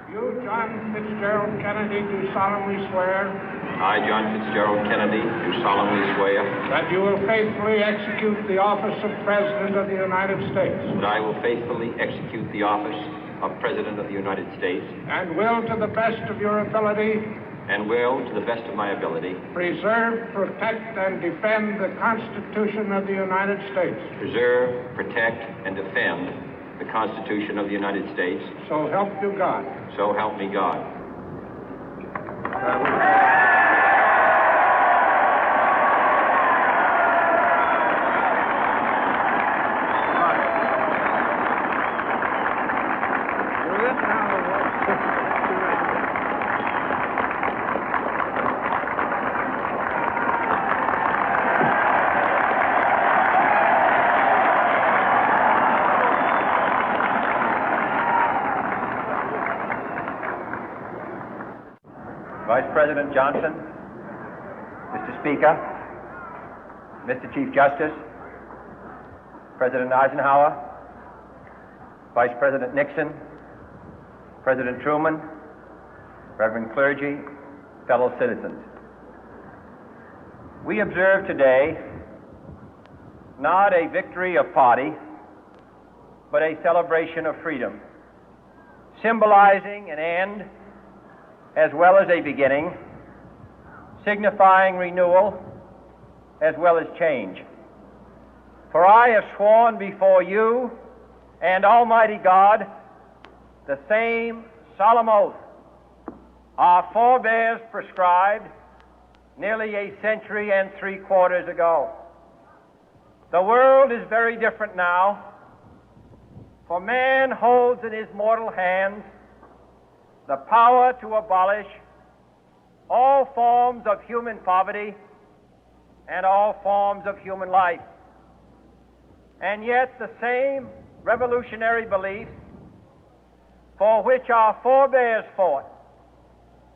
You, John Fitzgerald Kennedy, do solemnly swear I, John Fitzgerald Kennedy, do solemnly swear that you will faithfully execute the office of President of the United States that I will faithfully execute the office of President of the United States and will, to the best of your ability, and will, to the best of my ability, preserve, protect, and defend the Constitution of the United States. preserve, protect, and defend the Constitution of the United States. So help you God. So help me God. Vice President Johnson, Mr. Speaker, Mr. Chief Justice, President Eisenhower, Vice President Nixon, President Truman, Reverend clergy, fellow citizens. We observe today not a victory of party, but a celebration of freedom, symbolizing an end as well as a beginning, signifying renewal as well as change. For I have sworn before you and Almighty God the same solemn oath our forebears prescribed nearly a century and 3/4 ago. The world is very different now, for man holds in his mortal hands the power to abolish all forms of human poverty and all forms of human life. And yet the same revolutionary beliefs for which our forebears fought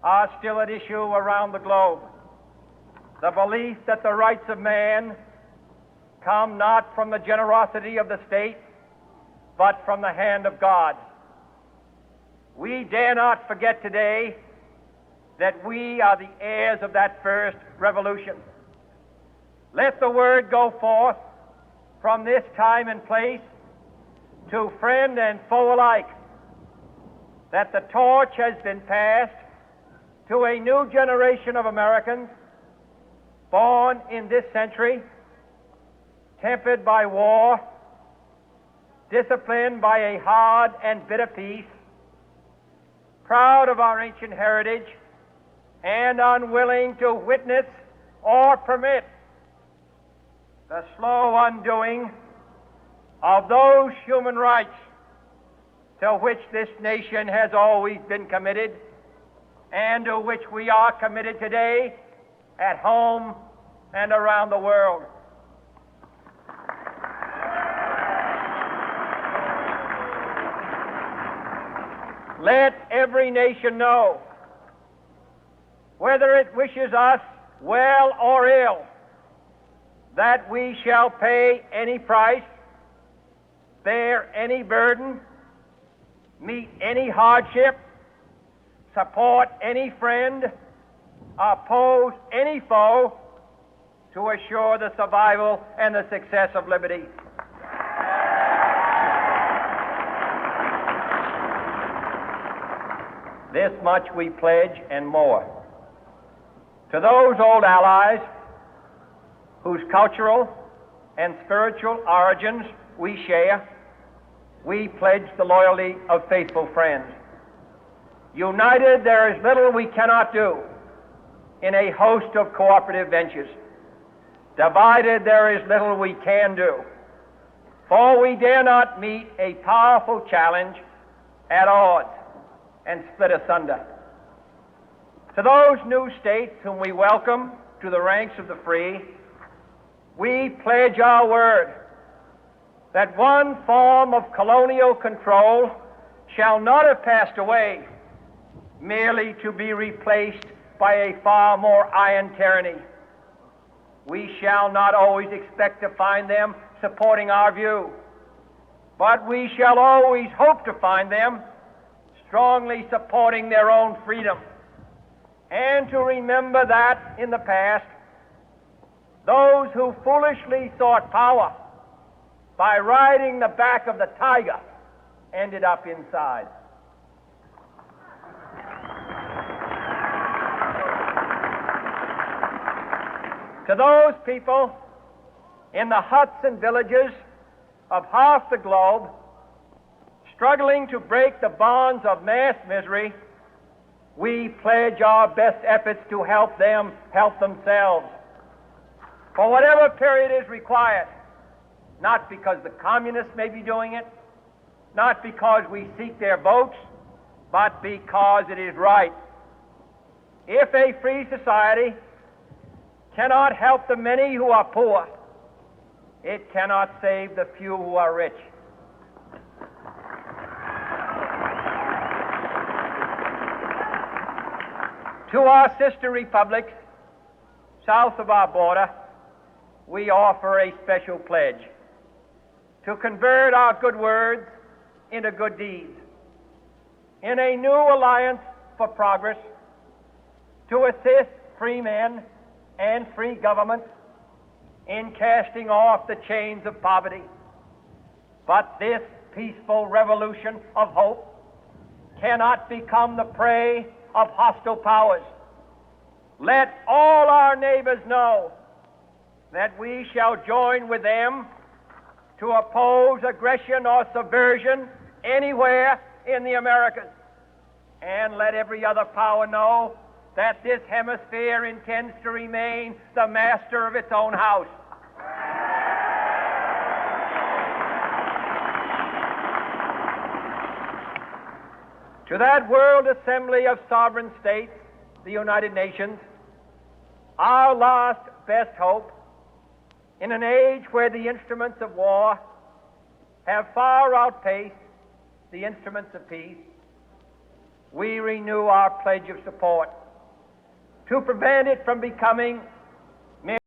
are still at issue around the globe. The belief that the rights of man come not from the generosity of the state, but from the hand of God. We dare not forget today that we are the heirs of that first revolution. Let the word go forth from this time and place to friend and foe alike that the torch has been passed to a new generation of Americans born in this century, tempered by war, disciplined by a hard and bitter peace, proud of our ancient heritage, and unwilling to witness or permit the slow undoing of those human rights to which this nation has always been committed and to which we are committed today at home and around the world. Let every nation know, whether it wishes us well or ill, that we shall pay any price, bear any burden, meet any hardship, support any friend, oppose any foe to assure the survival and the success of liberty. This much we pledge and more. To those old allies whose cultural and spiritual origins we share, we pledge the loyalty of faithful friends. United, there is little we cannot do in a host of cooperative ventures. Divided, there is little we can do, for we dare not meet a powerful challenge at odds and split asunder. To those new states whom we welcome to the ranks of the free, we pledge our word that one form of colonial control shall not have passed away, merely to be replaced by a far more iron tyranny. We shall not always expect to find them supporting our view, but we shall always hope to find them strongly supporting their own freedom, and to remember that in the past, those who foolishly sought power by riding the back of the tiger ended up inside. To those people in the huts and villages of half the globe struggling to break the bonds of mass misery, we pledge our best efforts to help them help themselves for whatever period is required, not because the communists may be doing it, not because we seek their votes, but because it is right. If a free society cannot help the many who are poor, it cannot save the few who are rich. To our sister republics south of our border, we offer a special pledge to convert our good words into good deeds, in a new alliance for progress, to assist free men and free governments in casting off the chains of poverty. But this peaceful revolution of hope cannot become the prey of hostile powers. Let all our neighbors know that we shall join with them to oppose aggression or subversion anywhere in the Americas. And let every other power know that this hemisphere intends to remain the master of its own house. To that World Assembly of Sovereign States, the United Nations, our last best hope, in an age where the instruments of war have far outpaced the instruments of peace, we renew our pledge of support to prevent it from becoming